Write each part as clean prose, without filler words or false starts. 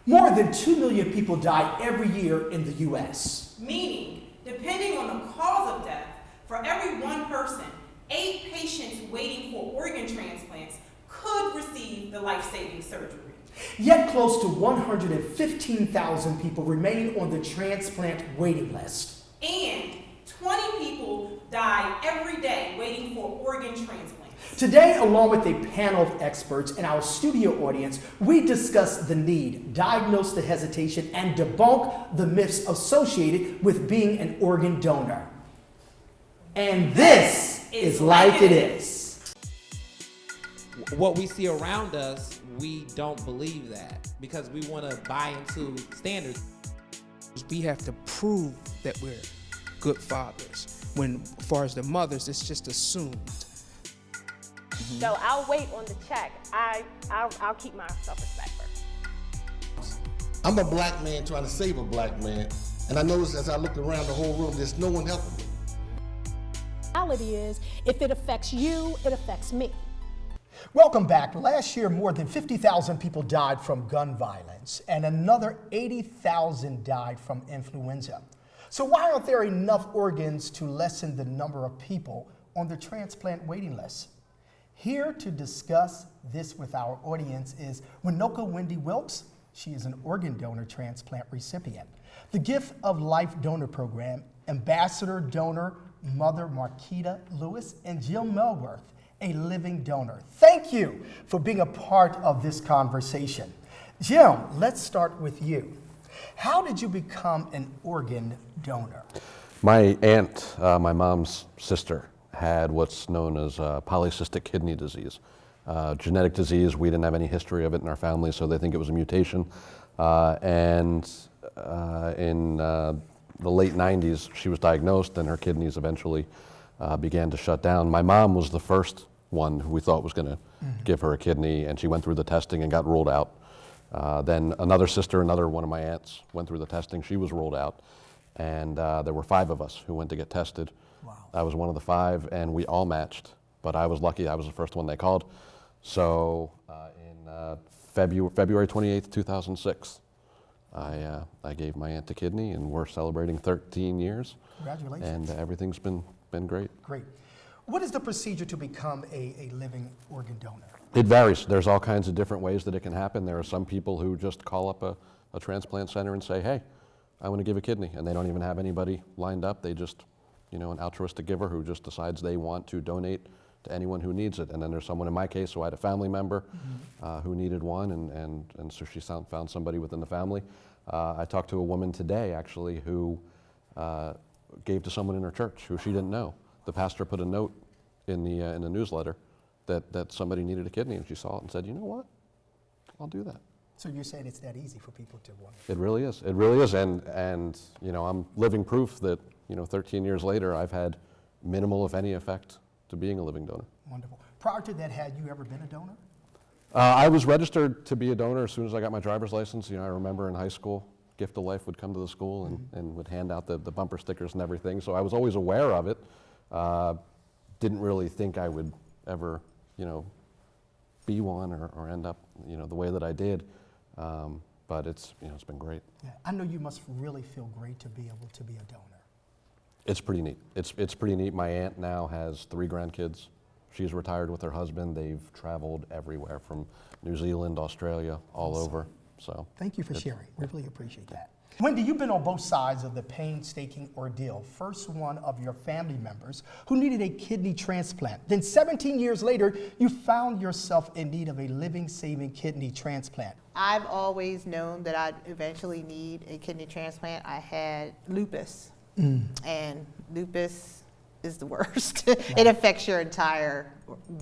More than 2 million people die every year in the U.S. Meaning, depending on the cause of death, for every one person, 8 patients waiting for organ transplants could receive the life-saving surgery. Yet close to 115,000 people remain on the transplant waiting list. And 20 people die every day waiting for organ transplants. Today, along with a panel of experts and our studio audience, we discuss the need, diagnose the hesitation, and debunk the myths associated with being an organ donor. And this is Like It Is. What we see around us, we don't believe that because we want to buy into standards. We have to prove that we're good fathers. When, as far as the mothers, it's just assumed. So I'll wait on the check. I'll keep my self-respect first. I'm a black man trying to save a black man, and I noticed as I looked around the whole room, there's no one helping me. The reality is, if it affects you, it affects me. Welcome back. Last year, more than 50,000 people died from gun violence, and another 80,000 died from influenza. So why aren't there enough organs to lessen the number of people on the transplant waiting list? Here to discuss this with our audience is Winoka Wendy Wilkes. She is an organ donor transplant recipient. The Gift of Life Donor Program, Ambassador Donor Mother Markita Lewis, and Jim Melwert, a living donor. Thank you for being a part of this conversation. Jim, let's start with you. How did you become an organ donor? My aunt, my mom's sister, had what's known as polycystic kidney disease. Genetic disease, we didn't have any history of it in our family, so they think it was a mutation. In the late 90s, she was diagnosed and her kidneys eventually began to shut down. My mom was the first one who we thought was gonna give her a kidney, and she went through the testing and got ruled out. Then another sister, another one of my aunts, went through the testing, she was ruled out. And there were 5 of us who went to get tested. Wow. I was one of the 5, and we all matched, but I was lucky, I was the first one they called. So in February 28th, 2006, I gave my aunt a kidney, and we're celebrating 13 years. Congratulations. And everything's been great. Great. What is the procedure to become a living organ donor? It varies. There's all kinds of different ways that it can happen. There are some people who just call up a transplant center and say, hey, I want to give a kidney, and they don't even have anybody lined up. They just, an altruistic giver who just decides they want to donate to anyone who needs it. And then there's someone in my case who had a family member who needed one, and so she found somebody within the family. I talked to a woman today, actually, who gave to someone in her church who she didn't know. The pastor put a note in the newsletter that somebody needed a kidney, and she saw it and said, you know what, I'll do that. So you're saying it's that easy for people to want? It really is. It really is. And I'm living proof that 13 years later, I've had minimal, if any, effect to being a living donor. Wonderful. Prior to that, had you ever been a donor? I was registered to be a donor as soon as I got my driver's license. I remember in high school, Gift of Life would come to the school and would hand out the bumper stickers and everything. So I was always aware of it. Didn't really think I would ever, be one or end up, the way that I did. But it's been great. Yeah, I know you must really feel great to be able to be a donor. It's pretty neat. It's pretty neat. My aunt now has 3 grandkids. She's retired with her husband. They've traveled everywhere from New Zealand, Australia, all over. So thank you for sharing. We really appreciate that. Wendy, you've been on both sides of the painstaking ordeal. First, one of your family members who needed a kidney transplant. Then 17 years later, you found yourself in need of a living, saving kidney transplant. I've always known that I'd eventually need a kidney transplant. I had lupus, and lupus is the worst. Right. It affects your entire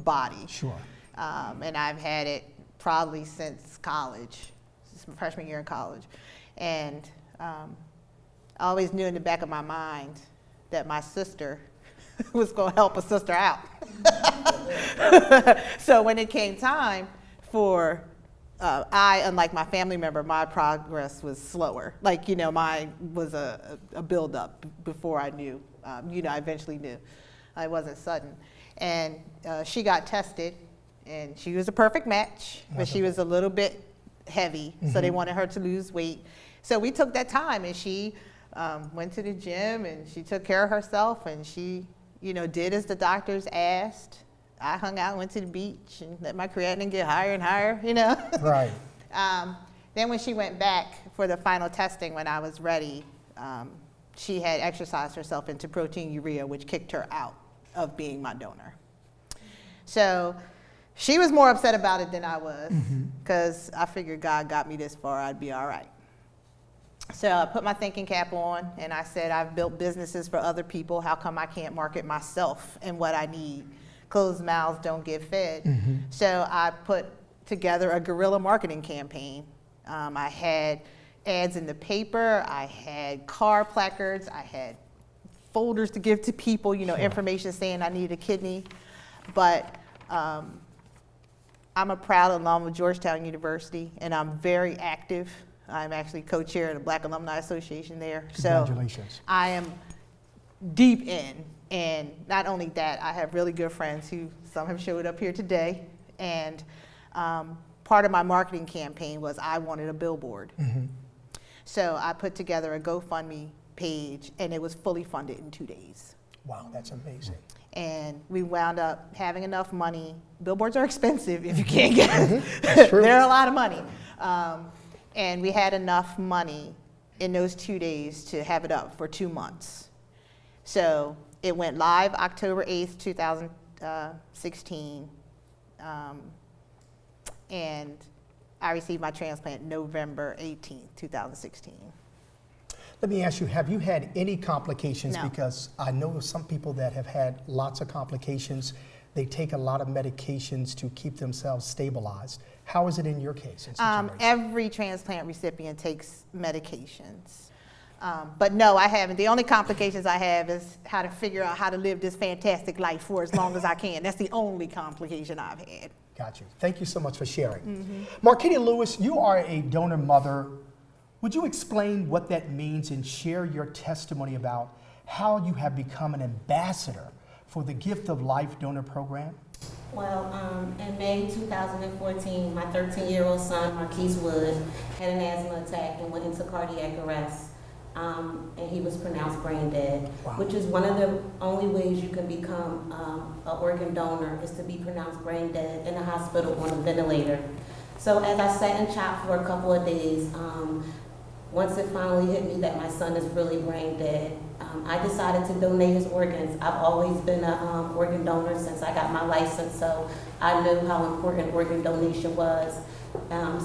body. Sure. And I've had it probably since college, since my freshman year in college. And I always knew in the back of my mind that my sister was going to help a sister out. So when it came time for, unlike my family member, my progress was slower. Like, mine was a build-up before I knew. I eventually knew. It wasn't sudden. And she got tested, and she was a perfect match, but she was a little bit heavy, so they wanted her to lose weight. So we took that time, and she went to the gym, and she took care of herself, and she, you know, did as the doctors asked. I hung out, went to the beach, and let my creatinine get higher and higher, you know. Right. Then when she went back for the final testing when I was ready, she had exercised herself into proteinuria, which kicked her out of being my donor. So she was more upset about it than I was, because I figured God got me this far, I'd be all right. So I put my thinking cap on, and I said, I've built businesses for other people. How come I can't market myself and what I need? Closed mouths don't get fed. So I put together a guerrilla marketing campaign. I had ads in the paper, I had car placards, I had folders to give to people, you know, information saying I need a kidney. But I'm a proud alum of Georgetown University, and I'm very active. I'm actually co-chair of the Black Alumni Association there. Congratulations. So I am deep in, and not only that, I have really good friends who, some have showed up here today, and part of my marketing campaign was I wanted a billboard. So I put together a GoFundMe page, and it was fully funded in 2 days. Wow, that's amazing. And we wound up having enough money. Billboards are expensive if you can't get it. That's true. They're a lot of money. And we had enough money in those 2 days to have it up for 2 months. So it went live October 8th, 2016. And I received my transplant November 18th, 2016. Let me ask you, have you had any complications? No. Because I know some people that have had lots of complications. They take a lot of medications to keep themselves stabilized. How is it in your case and situation? Every transplant recipient takes medications. But no, I haven't. The only complications I have is how to figure out how to live this fantastic life for as long as I can. That's the only complication I've had. Got you. Thank you so much for sharing. Markita Lewis, you are a donor mother. Would you explain what that means and share your testimony about how you have become an ambassador for the Gift of Life donor program? Well, in May 2014, my 13-year-old son, Marquise Wood, had an asthma attack and went into cardiac arrest. And he was pronounced brain dead, which is one of the only ways you can become an organ donor, is to be pronounced brain dead in a hospital on a ventilator. So as I sat and chopped for a couple of days, once it finally hit me that my son is really brain dead, I decided to donate his organs. I've always been an organ donor since I got my license, so I knew how important organ donation was.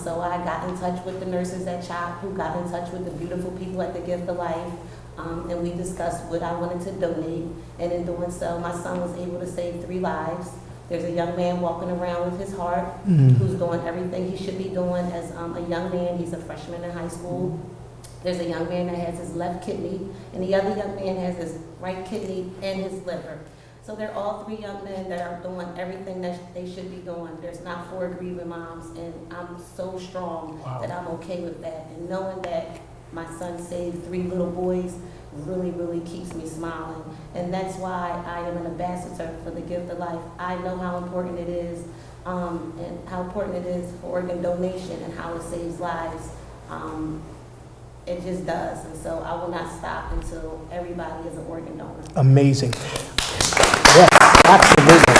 So I got in touch with the nurses at CHOP, who got in touch with the beautiful people at the Gift of Life, and we discussed what I wanted to donate. And in doing so, my son was able to save 3 lives. There's a young man walking around with his heart, who's doing everything he should be doing as a young man. He's a freshman in high school. There's a young man that has his left kidney, and the other young man has his right kidney and his liver. So they're all 3 young men that are doing everything that they should be doing. There's not 4 grieving moms, and I'm so strong that I'm okay with that. And knowing that my son saved 3 little boys really, really keeps me smiling. And that's why I am an ambassador for the Gift of Life. I know how important it is, and how important it is for organ donation and how it saves lives. It just does, and so I will not stop until everybody is an organ donor. Amazing. Yes, absolutely.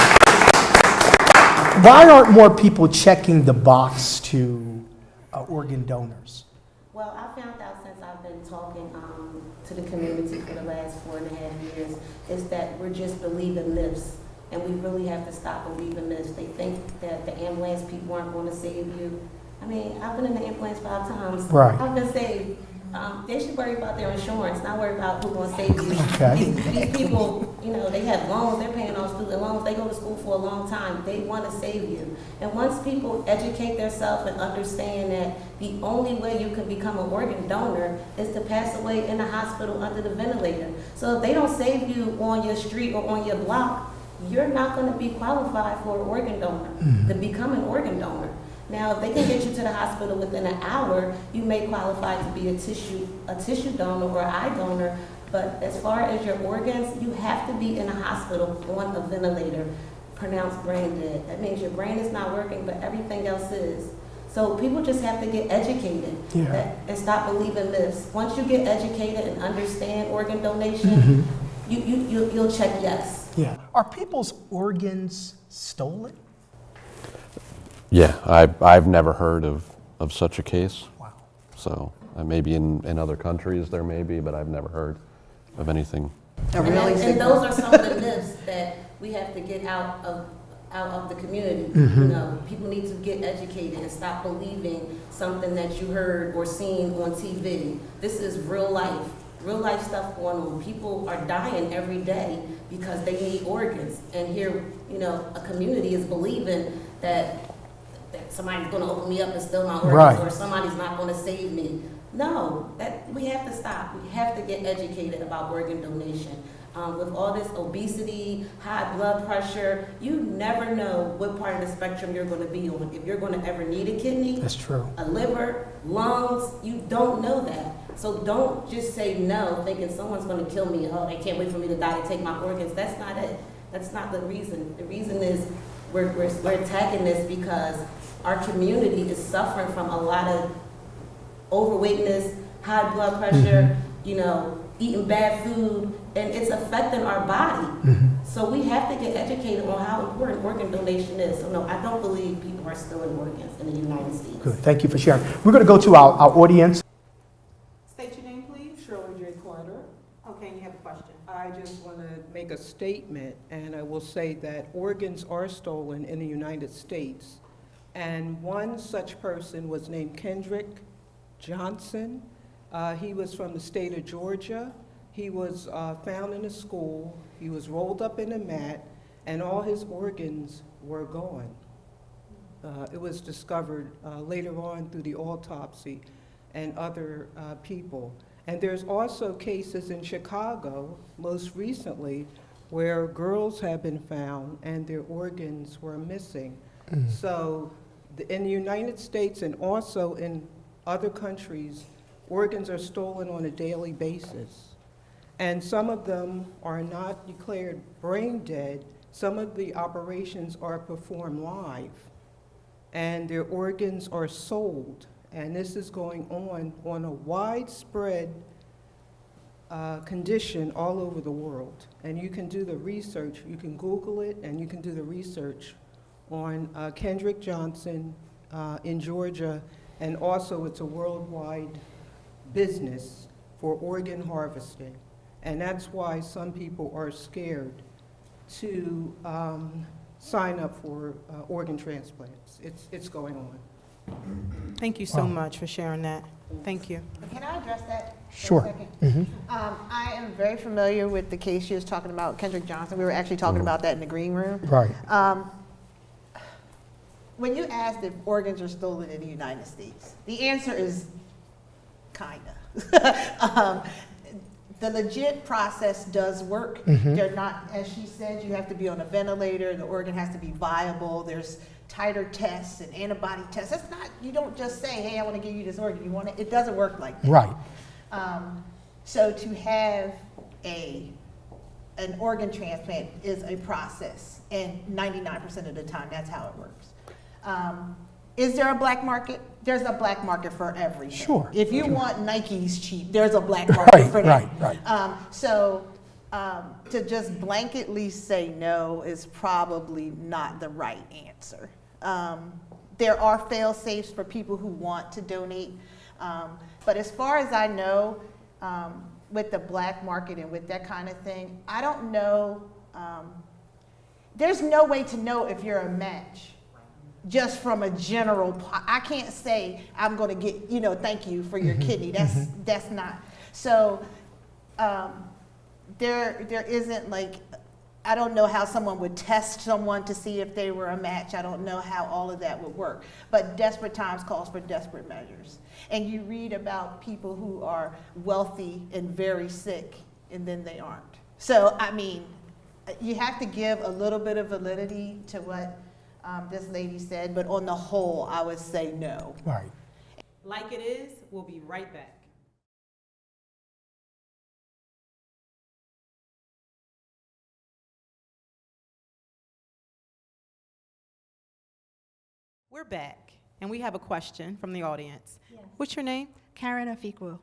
Why aren't more people checking the box to organ donors? Well, I found out since I've been talking to the community for the last 4.5 years, is that we're just believing myths, and we really have to stop believing myths. They think that the ambulance people aren't going to save you. I mean, I've been in the ambulance 5 times. Right. I've been saved. They should worry about their insurance, not worry about who's going to save you. Okay. These people, you know, they have loans, they're paying off student loans, they go to school for a long time, they want to save you. And once people educate themselves and understand that the only way you can become an organ donor is to pass away in a hospital under the ventilator. So if they don't save you on your street or on your block, you're not going to be qualified for an organ donor, to become an organ donor. Now, if they can get you to the hospital within an hour, you may qualify to be a tissue donor or eye donor. But as far as your organs, you have to be in a hospital on a ventilator, pronounced brain dead. That means your brain is not working, but everything else is. So people just have to get educated and stop believing myths. Once you get educated and understand organ donation, you'll check yes. Yeah. Are people's organs stolen? Yeah, I've never heard of such a case. Wow. So maybe in other countries there may be, but I've never heard of anything. And those are some of the myths that we have to get out of the community. You know, people need to get educated and stop believing something that you heard or seen on TV. This is real life stuff going on. People are dying every day because they need organs. And here, you know, a community is believing that somebody's going to open me up and steal my organs, or somebody's not going to save me. No, we have to stop. We have to get educated about organ donation. With all this obesity, high blood pressure, you never know what part of the spectrum you're going to be on. If you're going to ever need a kidney, That's true. a liver, lungs, you don't know that. So don't just say no, thinking someone's going to kill me. Oh, they can't wait for me to die to take my organs. That's not it. That's not the reason. The reason is we're attacking this because our community is suffering from a lot of overweightness, high blood pressure, you know, eating bad food, and it's affecting our body. So we have to get educated on how important organ donation is. So no, I don't believe people are stealing organs in the United States. Good. Thank you for sharing. We're going to go to our audience. State your name, please. Shirley J. Carter. Okay, you have a question. I just want to make a statement, and I will say that organs are stolen in the United States. And one such person was named Kendrick Johnson. He was from the state of Georgia. He was found in a school. He was rolled up in a mat, and all his organs were gone. It was discovered later on through the autopsy and other people. And there's also cases in Chicago, most recently, where girls have been found and their organs were missing. So in the United States and also in other countries, organs are stolen on a daily basis. And some of them are not declared brain dead. Some of the operations are performed live, and their organs are sold. And this is going on a widespread condition all over the world. And you can do the research, you can Google it, and you can do the research on Kendrick Johnson in Georgia, and also it's a worldwide business for organ harvesting. And that's why some people are scared to sign up for organ transplants. It's going on. Thank you so much for sharing that. Thank you. Can I address that for Sure. a second? I am very familiar with the case she was talking about, Kendrick Johnson. We were actually talking about that in the green room. Right. When you asked if organs are stolen in the United States, the answer is kinda. The legit process does work. They're not, as she said, you have to be on a ventilator, the organ has to be viable, there's tighter tests and antibody tests. It's not, you don't just say, hey, I want to give you this organ, you want it. It doesn't work like that. Right. So to have an organ transplant is a process, and 99% of the time that's how it works. Is there a black market? There's a black market for everything. Sure. If you want Nikes cheap, there's a black market for that. Right. So to just blanketly say no is probably not the right answer. There are fail-safes for people who want to donate. But as far as I know, with the black market and with that kind of thing, I don't know. There's no way to know if you're a match just from a general, I can't say I'm going to get, thank you for your kidney. That's not. So there isn't like, I don't know how someone would test someone to see if they were a match. I don't know how all of that would work. But desperate times calls for desperate measures. And you read about people who are wealthy and very sick, and then they aren't. So, I mean, you have to give a little bit of validity to what this lady said, but on the whole, I would say no. Right. Like It Is, we'll be right back. We're back. And we have a question from the audience. Yes. What's your name? Karen Afikwu.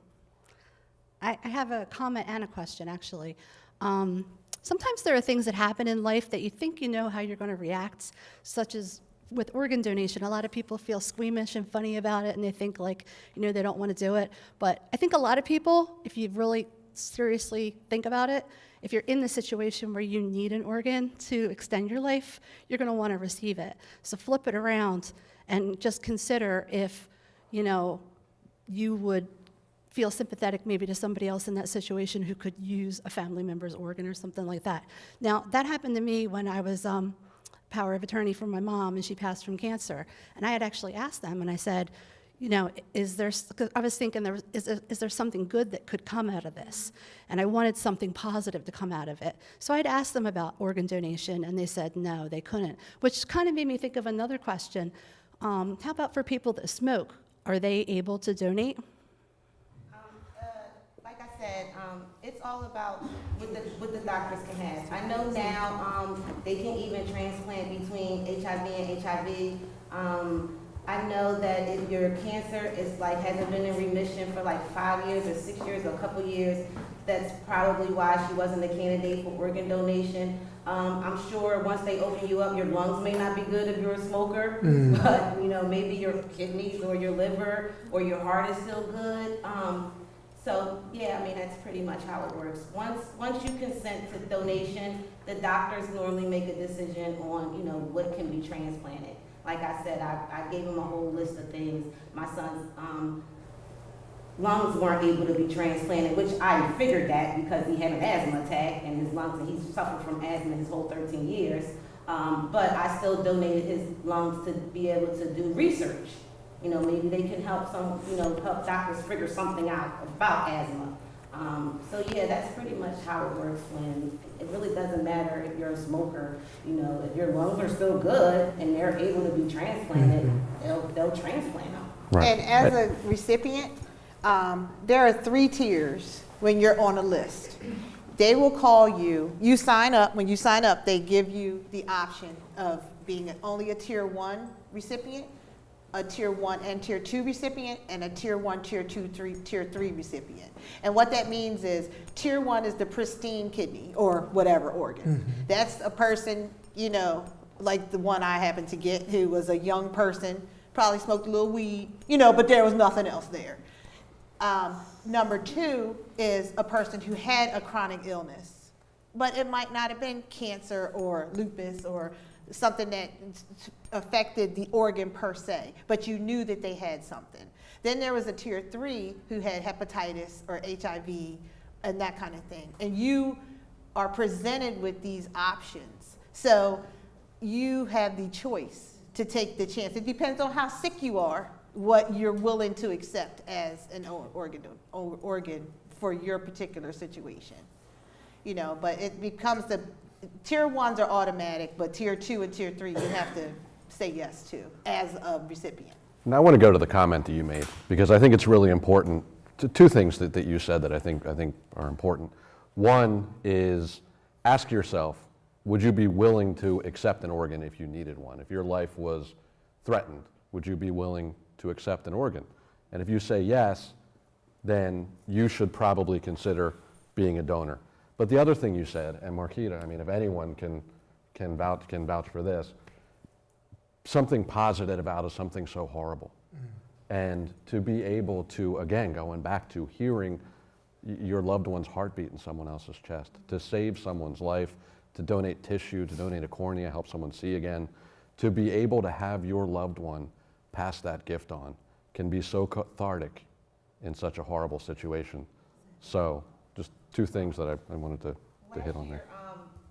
I have a comment and a question, actually. Sometimes there are things that happen in life that you think you know how you're going to react, such as with organ donation. A lot of people feel squeamish and funny about it, and they think, like, you know, they don't want to do it. But I think a lot of people, if you really seriously think about it, if you're in the situation where you need an organ to extend your life, you're going to want to receive it. So flip it around and just consider if, you know, you would feel sympathetic maybe to somebody else in that situation who could use a family member's organ or something like that. Now, that happened to me when I was power of attorney for my mom, and she passed from cancer. And I had actually asked them, and I said, you know, I was thinking, is there something good that could come out of this? And I wanted something positive to come out of it. So I'd asked them about organ donation, and they said no, they couldn't, which kind of made me think of another question. How about for people that smoke? Are they able to donate? Like I said, it's all about what the doctors can have. I know now they can even transplant between HIV and HIV. I know that if your cancer is hasn't been in remission for 5 years or 6 years or a couple years, that's probably why she wasn't a candidate for organ donation. I'm sure once they open you up, your lungs may not be good if you're a smoker, but you know, maybe your kidneys or your liver or your heart is still good. So yeah, I mean, that's pretty much how it works. Once you consent to donation, the doctors normally make a decision on, you know, what can be transplanted. Like I said, I gave him a whole list of things. My son's lungs weren't able to be transplanted, which I figured that because he had an asthma attack and his lungs, and he's suffered from asthma his whole 13 years. But I still donated his lungs to be able to do research. You know, maybe they can help help doctors figure something out about asthma. So yeah, that's pretty much how it works when it really doesn't matter if you're a smoker. You know, if your lungs are still good and they're able to be transplanted, they'll transplant them. Right. And as a recipient, there are 3 tiers when you're on a list. They will call you, you sign up. When you sign up, they give you the option of being only a tier 1 recipient, a tier 1 and tier 2 recipient, and a tier 1, tier 2, tier 3 recipient. And what that means is tier 1 is the pristine kidney or whatever organ. That's a person, you know, like the one I happened to get, who was a young person, probably smoked a little weed, you know, but there was nothing else there. Number 2 is a person who had a chronic illness, but it might not have been cancer or lupus or something that affected the organ per se, but you knew that they had something. Then there was a tier 3 who had hepatitis or HIV and that kind of thing. And you are presented with these options. So you have the choice to take the chance. It depends on how sick you are, what you're willing to accept as an organ for your particular situation. You know, but it becomes tier 1s are automatic, but tier 2 and tier 3 you have to say yes to as a recipient. Now I want to go to the comment that you made, because I think it's really important. 2 things that you said that I think are important. One is, ask yourself, would you be willing to accept an organ if you needed one? If your life was threatened, would you be willing to accept an organ? And if you say yes, then you should probably consider being a donor. But the other thing you said, and Markita, I mean, if anyone can vouch for this, something positive about something so horrible. And to be able to, again, going back to hearing your loved one's heartbeat in someone else's chest, to save someone's life, to donate tissue, to donate a cornea, help someone see again, to be able to have your loved one pass that gift on can be so cathartic in such a horrible situation. So just 2 things that I wanted to hit on there.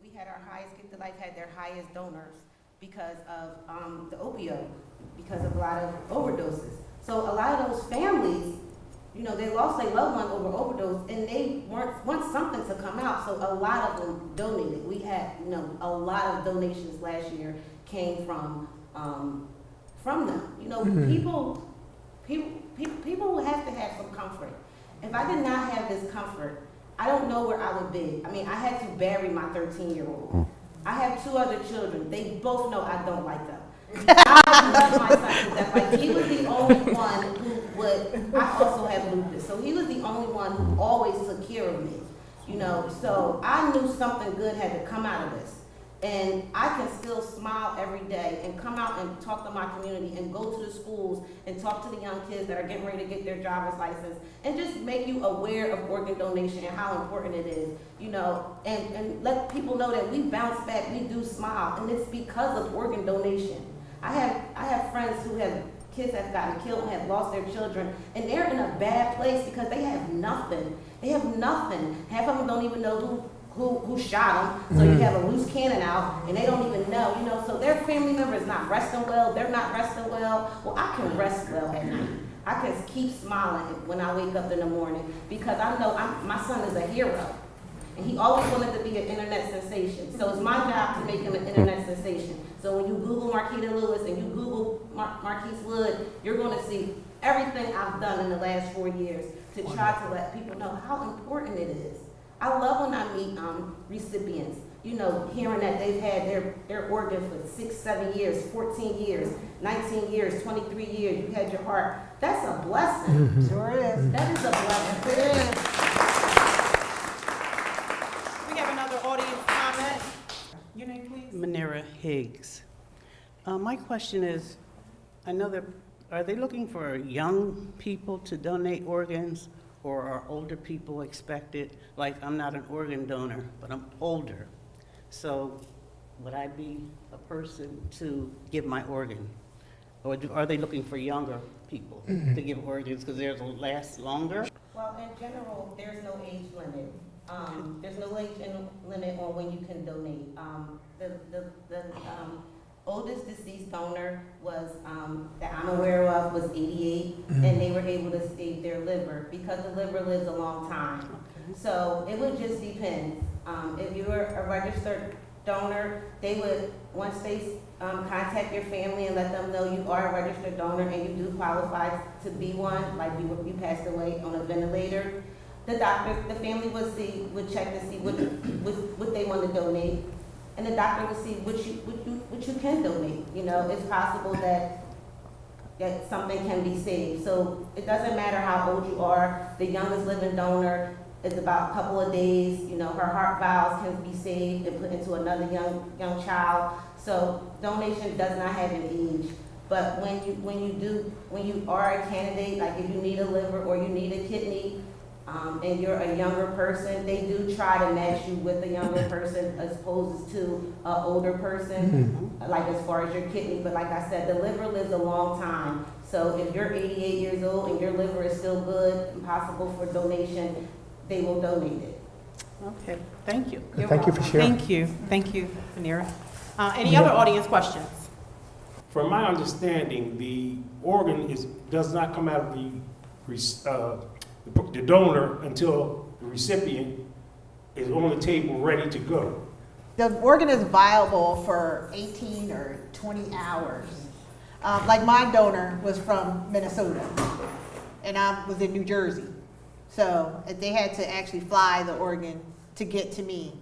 We had our highest gift of life, had their highest donors because of the opioid, because of a lot of overdoses. So a lot of those families, you know, they lost their loved one over overdose, and they want something to come out. So a lot of them donated. We had, you know, a lot of donations last year came from them. You know, people have to have some comfort. If I did not have this comfort, I don't know where I would be. I mean, I had to bury my 13-year-old. I have 2 other children. They both know I don't like them. I love my son to death. Like, he was the only one who would, I also have lupus, so he was the only one who always took care of me, you know, so I knew something good had to come out of this. And I can still smile every day and come out and talk to my community and go to the schools and talk to the young kids that are getting ready to get their driver's license and just make you aware of organ donation and how important it is, you know, and let people know that we bounce back, we do smile, and it's because of organ donation. I have friends who have kids that have gotten killed and have lost their children, and they're in a bad place because they have nothing. They have nothing. Half of them don't even know who shot them, so you have a loose cannon out, and they don't even know, you know, so their family member is not resting well, they're not resting well. Well, I can rest well at night. I can keep smiling when I wake up in the morning because I know my son is a hero, and he always wanted to be an internet sensation, so it's my job to make him an internet sensation. So when you Google Markita Lewis and you Google Marquise Wood, you're going to see everything I've done in the last 4 years to try to let people know how important it is. I love when I meet recipients, you know, hearing that they've had their organ for 6, 7 years, 14 years, 19 years, 23 years, you had your heart. That's a blessing. Sure is. That is a blessing. It is. We have another audience comment. Your name, please? Manera Higgs. My question is, I know that, are they looking for young people to donate organs, or are older people expected? Like, I'm not an organ donor, but I'm older. So would I be a person to give my organ? Or are they looking for younger people to give organs because they'll last longer? Well, in general, there's no age limit. There's no age limit on when you can donate. The oldest deceased donor was, that I'm aware of, was 88, and they were able to save their liver because the liver lives a long time. So it would just depend. If you were a registered donor, they would, once they contact your family and let them know you are a registered donor and you do qualify to be one, like you passed away on a ventilator, the doctor, the family would check to see what they want to donate. And the doctor will see what you can donate. You know, it's possible that something can be saved. So it doesn't matter how old you are. The youngest living donor is about a couple of days. You know, her heart valves can be saved and put into another young child. So donation does not have an age. But when you are a candidate, like if you need a liver or you need a kidney, and you're a younger person, they do try to match you with a younger person as opposed to an older person, like as far as your kidney. But like I said, the liver lives a long time. So if you're 88 years old and your liver is still good and possible for donation, they will donate it. Okay, thank you. Thank you for sharing. Thank you, Manera. Any other audience questions? From my understanding, the organ does not come out of the donor until the recipient is on the table ready to go. The organ is viable for 18 or 20 hours. Like my donor was from Minnesota, and I was in New Jersey. So they had to actually fly the organ to get to me.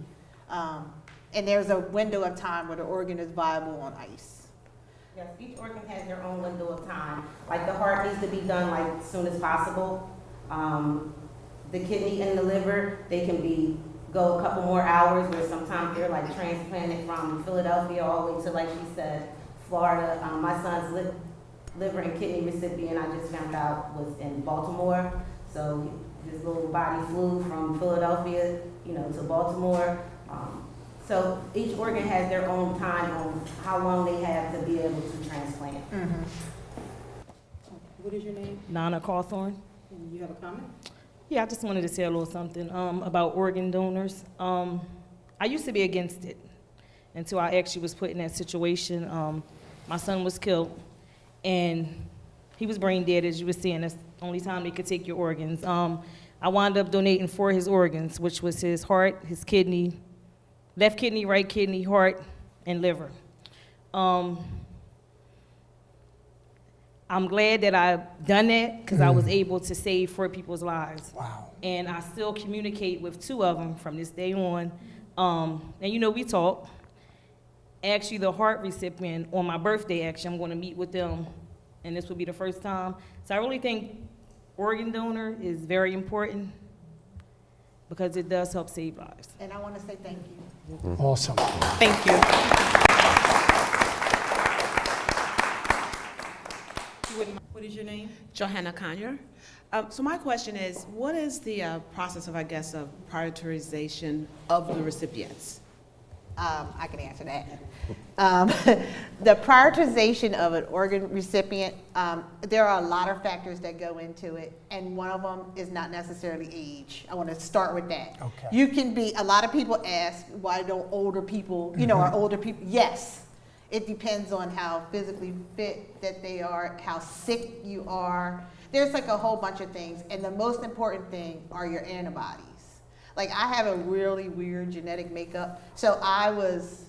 And there's a window of time where the organ is viable on ice. Yes, each organ has their own window of time. Like the heart needs to be done like as soon as possible. The kidney and the liver, they can go a couple more hours, where sometimes they're like transplanted from Philadelphia all the way to, like she said, Florida. My son's liver and kidney recipient, I just found out, was in Baltimore. So his little body flew from Philadelphia, you know, to Baltimore. So each organ has their own time on how long they have to be able to transplant. What is your name? Nana Cawthorn. And you have a comment? Yeah, I just wanted to say a little something about organ donors. I used to be against it until I actually was put in that situation. My son was killed, and he was brain dead, as you were saying. That's the only time they could take your organs. I wound up donating 4 of his organs, which was his heart, his kidney, left kidney, right kidney, heart, and liver. I'm glad that I've done that because I was able to save 4 people's lives. Wow. And I still communicate with 2 of them from this day on. And you know, we talk. actually the heart recipient on my birthday. Actually, I'm going to meet with them, and this will be the first time. So I really think organ donor is very important because it does help save lives. And I want to say thank you. Awesome. Thank you. What is your name? Johanna Conyer. So my question is, what is the process of, I guess, of prioritization of the recipients? I can answer that. The prioritization of an organ recipient, there are a lot of factors that go into it, and one of them is not necessarily age. I want to start with that. Okay. You can be, a lot of people ask, why don't older people, are older people? Yes. It depends on how physically fit that they are, how sick you are. There's like a whole bunch of things, and the most important thing are your antibodies. Like, I have a really weird genetic makeup, so I was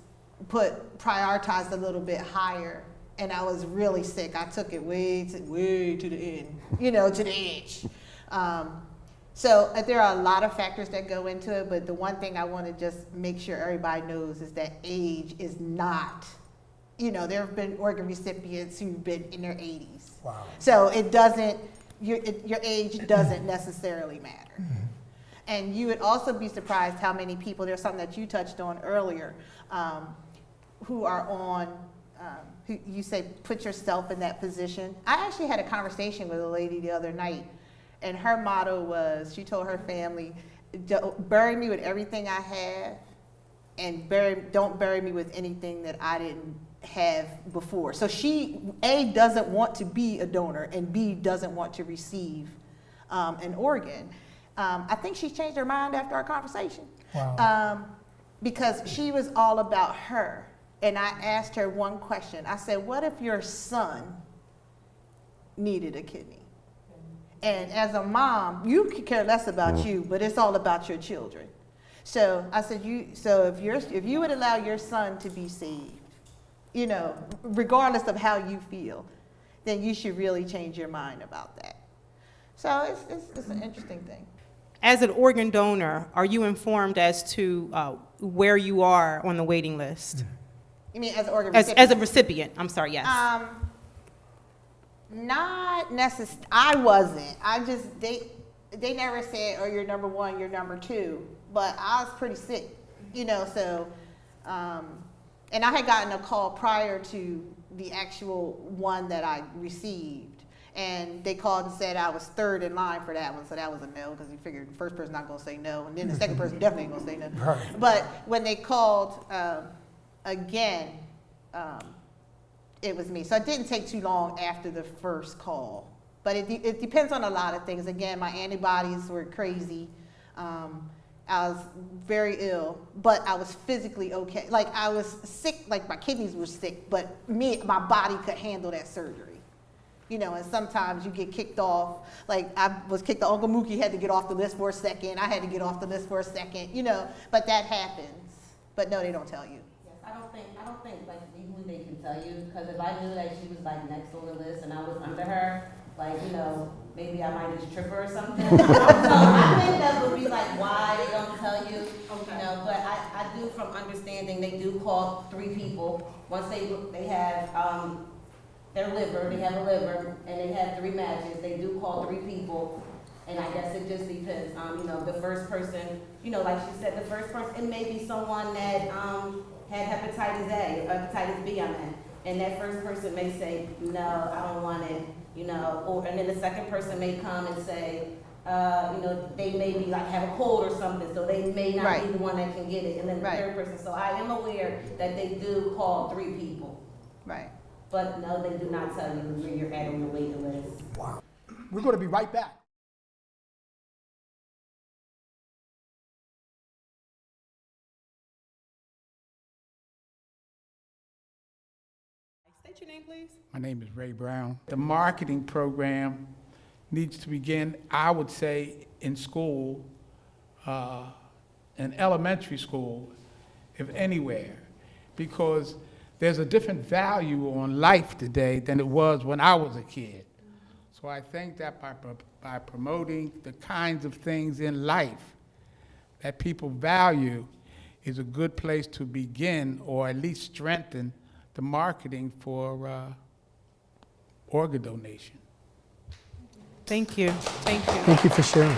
prioritized a little bit higher, and I was really sick. I took it way to the end, to the edge. So there are a lot of factors that go into it, but the one thing I want to just make sure everybody knows is that age is not, there have been organ recipients who've been in their 80s. Wow. So it doesn't, your age doesn't necessarily matter. And you would also be surprised how many people, there's something that you touched on earlier, who are on, who you say, put yourself in that position. I actually had a conversation with a lady the other night, and her motto was, she told her family, bury me with everything I have, and don't bury me with anything that I didn't have before. So she, A, doesn't want to be a donor, and B, doesn't want to receive an organ. I think she changed her mind after our conversation. Wow. Because she was all about her. And I asked her one question. I said, what if your son needed a kidney? And as a mom, you could care less about you, but it's all about your children. So I said, if you would allow your son to be saved, regardless of how you feel, then you should really change your mind about that. So it's an interesting thing. As an organ donor, are you informed as to where you are on the waiting list? You mean as an organ recipient? As a recipient, I'm sorry, yes. Not necessarily. I wasn't. They never said, oh, you're number one, you're number two. But I was pretty sick, so, and I had gotten a call prior to the actual one that I received. And they called and said I was third in line for that one, so that was a no, because you figured the first person not going to say no, and then the second person definitely ain't going to say no. Right. But when they called again, it was me. So it didn't take too long after the first call. But it depends on a lot of things. Again, my antibodies were crazy. I was very ill, but I was physically okay. Like, I was sick, like my kidneys were sick, but my body could handle that surgery. And sometimes you get kicked off. Like, I was kicked off. Uncle Mookie had to get off the list for a second. I had to get off the list for a second, but that happens. But no, they don't tell you. Yes, I don't think like legally they can tell you, because if I knew that she was like next on the list and I was under her, like, maybe I might just trip her or something. So I think that would be like why they don't tell you, but I do, from understanding, they do call 3 people once they have their liver, they have a liver, and they have 3 matches. They do call 3 people, and I guess it just depends. The first person, like she said, the first person, it may be someone that had hepatitis A, or hepatitis B, and that first person may say, no, I don't want it, and then the second person may come and say, they may be like have a cold or something, so they may not be the one that can get it, and then the third person. So I am aware that they do call 3 people. Right. But no, they do not tell you where you're at on the waiting list. Wow. We're going to be right back. State your name, please. My name is Ray Brown. The marketing program needs to begin, I would say, in school, in elementary school, if anywhere, because there's a different value on life today than it was when I was a kid. So I think that by promoting the kinds of things in life that people value, is a good place to begin, or at least strengthen the marketing for organ donation. Thank you. Thank you. Thank you for sharing.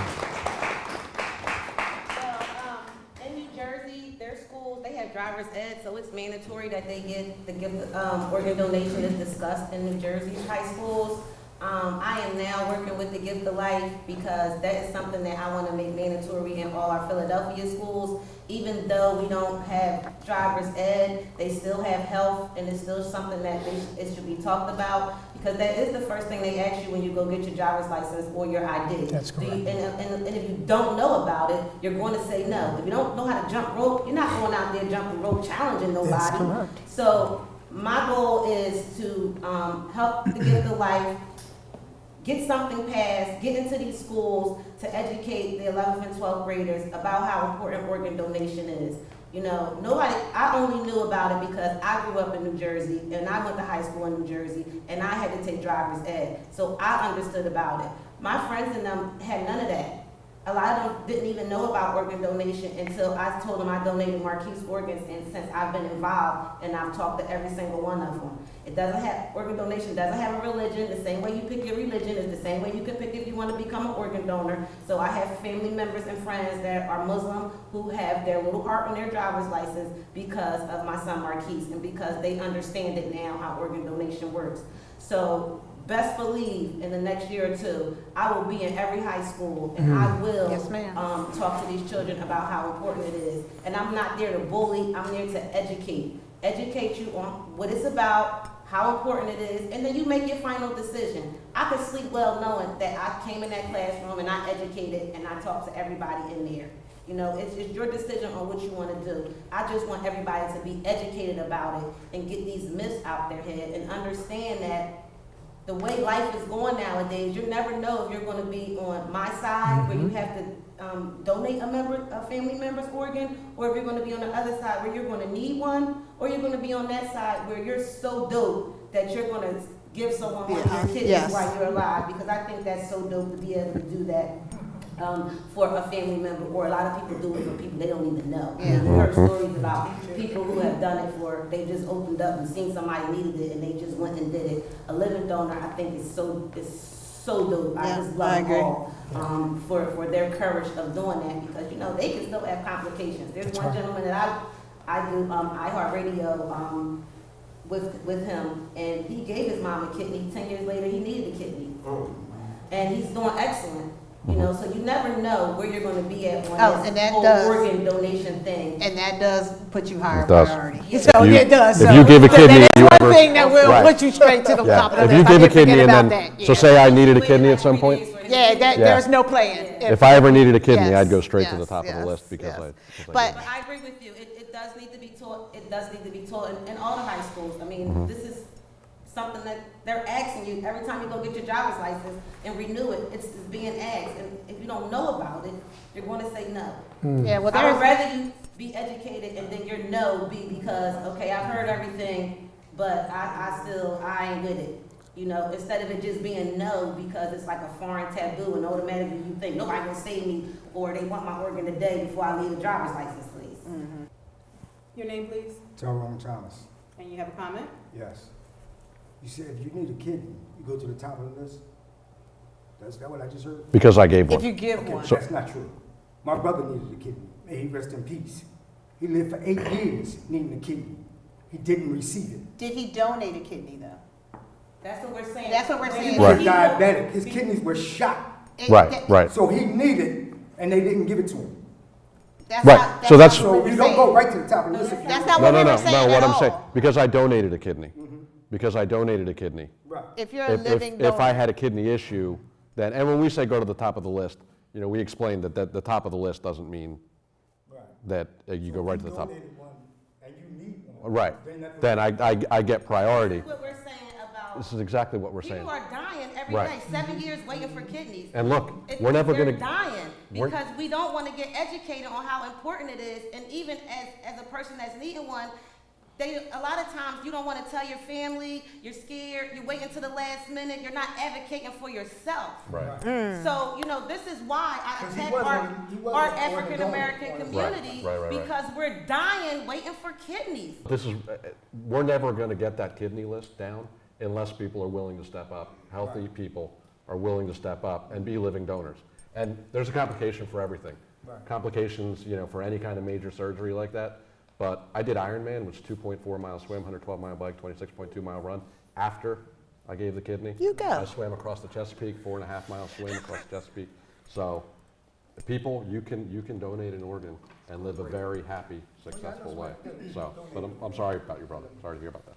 In New Jersey, their schools, they have driver's ed, so it's mandatory that they get the gift, organ donation is discussed in New Jersey's high schools. I am now working with the Gift of Life because that is something that I want to make mandatory in all our Philadelphia schools. Even though we don't have driver's ed, they still have health, and it's still something that it should be talked about, because that is the first thing they ask you when you go get your driver's license or your ID. That's correct. And if you don't know about it, you're going to say no. If you don't know how to jump rope, you're not going out there jumping rope challenging nobody. That's correct. So my goal is to help the Gift of Life get something passed, get into these schools to educate the 11th and 12th graders about how important organ donation is. You know, I only knew about it because I grew up in New Jersey and I went to high school in New Jersey and I had to take driver's ed. So I understood about it. My friends and them had none of that. A lot of them didn't even know about organ donation until I told them I donated Marquise organs, and since I've been involved and I've talked to every single one of them. Organ donation doesn't have a religion. The same way you pick your religion is the same way you can pick if you want to become an organ donor. So I have family members and friends that are Muslim who have their little heart on their driver's license because of my son Marquise and because they understand it now how organ donation works. So best believe in the next year or two, I will be in every high school and I will talk to these children about how important it is. And I'm not there to bully, I'm there to educate. Educate you on what it's about, how important it is, and then you make your final decision. I could sleep well knowing that I came in that classroom and I educated and I talked to everybody in there. You know, it's your decision on what you want to do. I just want everybody to be educated about it and get these myths out their head and understand that the way life is going nowadays, you never know if you're going to be on my side where you have to donate a family member's organ, or if you're going to be on the other side where you're going to need one, or you're going to be on that side where you're so dope that you're going to give someone one of your kidneys while you're alive, because I think that's so dope to be able to do that for a family member, or a lot of people do it for people they don't even know. I've heard stories about people who have done it they just opened up and seen somebody needed it and they just went and did it. A living donor, I think, is so dope. I just love them all for their courage of doing that, because you know they can still have complications. There's one gentleman that I do iHeartRadio with him, and he gave his mom a kidney. 10 years later, he needed a kidney, and he's doing excellent. You know, so you never know where you're going to be at on this whole organ donation thing. And that does put you higher It does. priority. So If it does. If you give a kidney, that is you one ever, thing that will put you straight to the top of the If list. you give a kidney and then, so say I needed a kidney at some point. There's no plan. If I ever needed a kidney, I'd go straight to the top of the list because I. But I agree with you. It does need to be taught. It does need to be taught in all the high schools. I mean, this is something that they're asking you every time you go get your driver's license and renew it. It's being asked, and if you don't know about it, you're going to say no. Yeah, well, I would rather you be educated and then your no be because, okay, I've heard everything, but I ain't with it. You know, instead of it just being no because it's like a foreign taboo and automatically you think nobody gonna save me, or they want my organ today before I leave a driver's license, please. Your name, please? Tyrone Thomas. And you have a comment? Yes. You said if you need a kidney, you go to the top of the list? That's that what I just heard? Because I gave one. If you give one. That's not true. My brother needed a kidney. May he rest in peace. He lived for 8 years needing a kidney. He didn't receive it. Did he donate a kidney though? That's what we're saying. That's what we're saying. He was diabetic. His kidneys were shot. Right. So he needed, and they didn't give it to him. So you don't go right to the top of the list. That's not what we were saying. No, what I'm saying, because I donated a kidney. Because I donated a kidney. Right. If you're a living donor. If I had a kidney issue, then, and when we say go to the top of the list, you know, we explain that the top of the list doesn't mean that you go right to the top. And you need one. Right. Then I get priority. This is what we're saying about. This is exactly what we're saying. People are dying every day. 7 years waiting for kidneys. And look, we're never going to. They're dying because we don't want to get educated on how important it is. And even as a person that's needing one, A lot of times you don't want to tell your family, you're scared, you're waiting to the last minute, you're not advocating for yourself. Right. So, this is why I attack our African American community, Right. because we're dying waiting for kidneys. We're never going to get that kidney list down unless people are willing to step up. Healthy people are willing to step up and be living donors. And there's a complication for everything. Complications, for any kind of major surgery like that. But I did Ironman, which is 2.4 mile swim, 112 mile bike, 26.2 mile run. After I gave the kidney, I swam across the Chesapeake, 4.5 mile swim across the Chesapeake. So, people, you can donate an organ and live a very happy, successful way. So, but I'm sorry about your brother. Sorry to hear about that.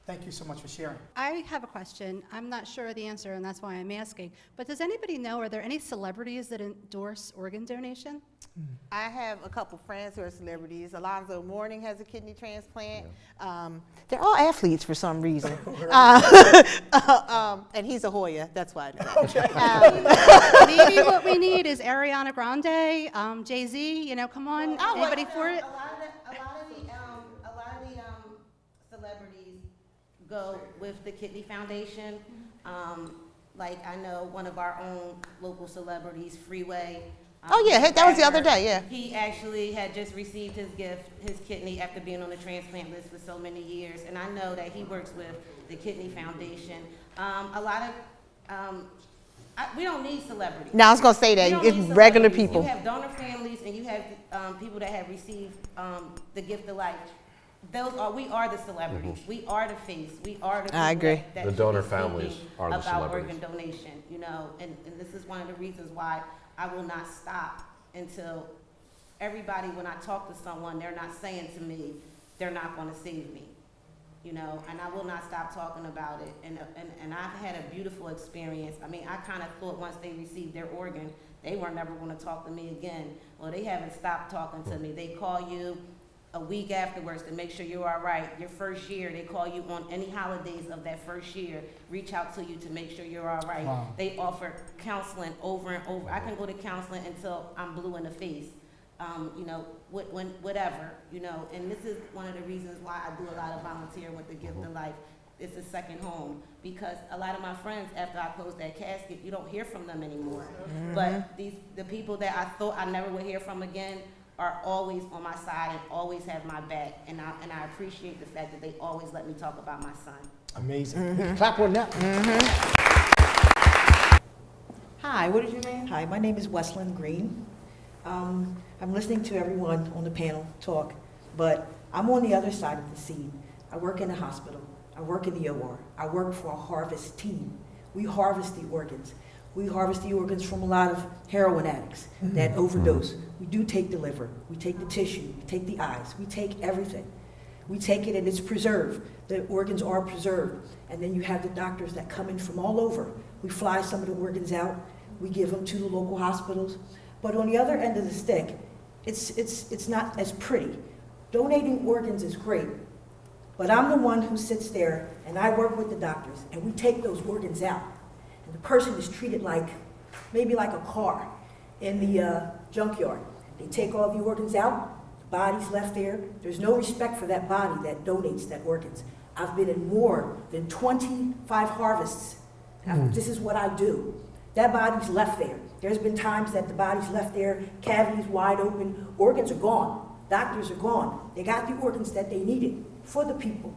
Thank you so much for sharing. I have a question. I'm not sure of the answer, and that's why I'm asking. But does anybody know, are there any celebrities that endorse organ donation? I have a couple friends who are celebrities. Alonzo Mourning has a kidney transplant. They're all athletes for some reason. And he's a Hoya, that's why I know that. Maybe what we need is Ariana Grande, Jay-Z, come on, anybody for it? A lot of the celebrities go with the Kidney Foundation. Like I know one of our own local celebrities, Freeway. That was the other day, yeah. He actually had just received his gift, his kidney, after being on the transplant list for so many years. And I know that he works with the Kidney Foundation. We don't need celebrities. No, I was going to say that. It's regular people. You have donor families and you have people that have received the gift of life. We are the celebrities. We are the face. We are the people I agree. that The should donor be families speaking are the about celebrities. organ donation, and this is one of the reasons why I will not stop until everybody, when I talk to someone, they're not saying to me, they're not going to save me, and I will not stop talking about it. And I've had a beautiful experience. I mean, I kind of thought once they received their organ, they were never going to talk to me again. Well, they haven't stopped talking to me. They call you a week afterwards to make sure you're all right. Your first year, they call you on any holidays of that first year, reach out to you to make sure you're all right. Wow. They offer counseling over and over. I can go to counseling until I'm blue in the face, whatever, and this is one of the reasons why I do a lot of volunteering with the Gift of Life. It's a second home, because a lot of my friends, after I close that casket, you don't hear from them anymore. But the people that I thought I never would hear from again are always on my side and always have my back, and I appreciate the fact that they always let me talk about my son. Amazing. Clap on that. Hi, what is your name? Hi, my name is Wesleyan Green. I'm listening to everyone on the panel talk, but I'm on the other side of the scene. I work in a hospital. I work in the OR. I work for a harvest team. We harvest the organs. We harvest the organs from a lot of heroin addicts that overdose. We do take the liver, we take the tissue, we take the eyes, we take everything. We take it and it's preserved. The organs are preserved. And then you have the doctors that come in from all over. We fly some of the organs out, we give them to the local hospitals. But on the other end of the stick, it's not as pretty. Donating organs is great, but I'm the one who sits there and I work with the doctors and we take those organs out. And the person is treated maybe like a car in the junkyard. They take all the organs out, the body's left there. There's no respect for that body that donates that organs. I've been in more than 25 harvests. This is what I do. That body's left there. There's been times that the body's left there, cavities wide open, organs are gone. Doctors are gone. They got the organs that they needed for the people.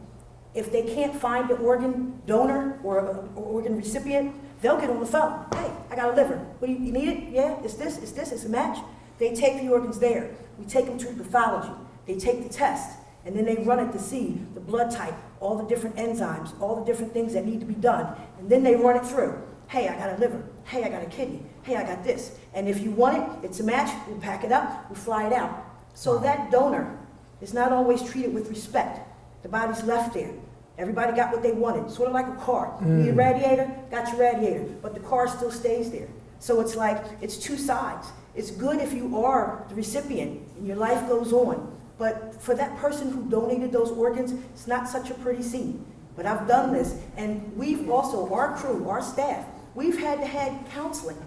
If they can't find an organ donor or an organ recipient, they'll get on the phone. Hey, I got a liver. What do you need it? Yeah, it's this, it's a match. They take the organs there. We take them to pathology. They take the test, and then they run it to see the blood type, all the different enzymes, all the different things that need to be done, and then they run it through. Hey, I got a liver. Hey, I got a kidney. Hey, I got this. And if you want it, it's a match, we pack it up, we fly it out. So that donor is not always treated with respect. The body's left there. Everybody got what they wanted, sort of like a car. You need a radiator, got your radiator, but the car still stays there. So it's like, it's two sides. It's good if you are the recipient and your life goes on, but for that person who donated those organs, it's not such a pretty scene. But I've done this, and we've also, our crew, our staff, we've had to have counseling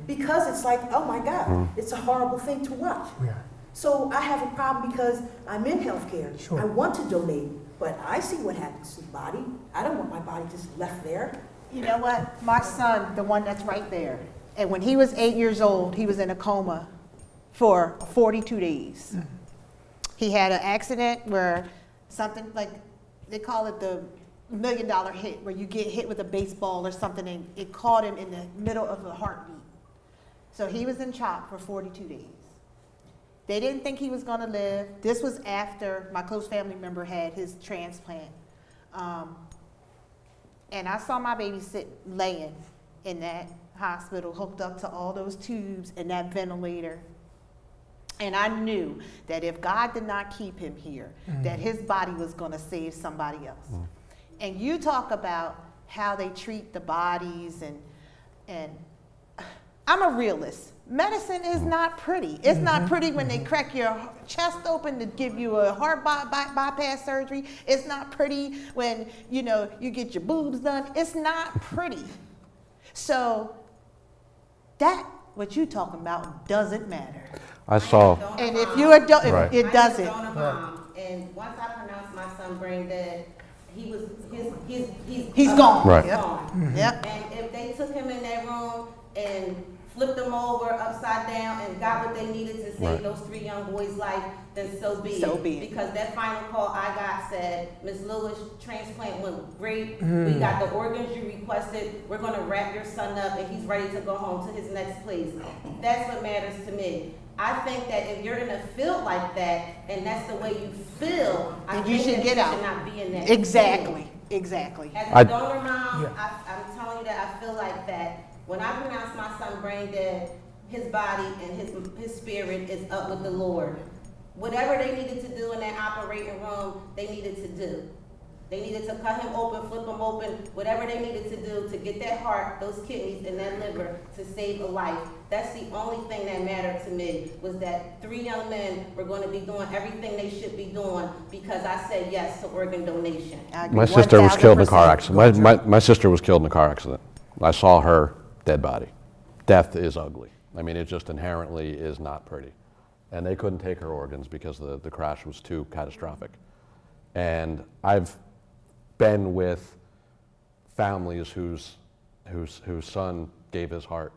because it's like, oh my God, it's a horrible thing to watch. So I have a problem because I'm in healthcare. Sure. I want to donate, but I see what happens to the body. I don't want my body just left there. You know what? My son, the one that's right there, and when he was 8 years old, he was in a coma for 42 days. He had an accident where something like, they call it the $1 million hit, where you get hit with a baseball or something and it caught him in the middle of a heartbeat. So he was in shock for 42 days. They didn't think he was going to live. This was after my close family member had his transplant. And I saw my baby laying in that hospital, hooked up to all those tubes and that ventilator. And I knew that if God did not keep him here, that his body was going to save somebody else. And you talk about how they treat the bodies, and I'm a realist. Medicine is not pretty. It's not pretty when they crack your chest open to give you a heart bypass surgery. It's not pretty when, you know, you get your boobs done. It's not pretty. So that, what you talking about, doesn't matter. I saw. And if you adult, Right. it doesn't. I'm a donor mom, and once I pronounced my son brain dead, he's gone. Right. He's gone. Yep. And if they took him in that room and flipped him over upside down and got what they needed to save Right. those 3 young boys' life, then so be So it. be it. Because that final call I got said, Ms. Lewis, transplant went great. We Mm. got the organs you requested. We're gonna wrap your son up and he's ready to go home to his next place. That's what matters to me. I think that if you're in a field like that and that's the way you feel, I Then you think should that get you out. should not be in that Exactly. field. Exactly. As I- a donor mom, Yeah. I'm telling you that I feel like that when I pronounce my son brain dead, his body and his spirit is up with the Lord. Whatever they needed to do in that operating room, they needed to do. They needed to cut him open, flip him open, whatever they needed to do to get that heart, those kidneys, and that liver to save a life. That's the only thing that mattered to me, was that 3 young men were going to be doing everything they should be doing because I said yes to organ donation. My sister was killed in a car accident. My sister was killed in a car accident. I saw her dead body. Death is ugly. I mean, it just inherently is not pretty. And they couldn't take her organs because the crash was too catastrophic. And I've been with families whose son gave his heart,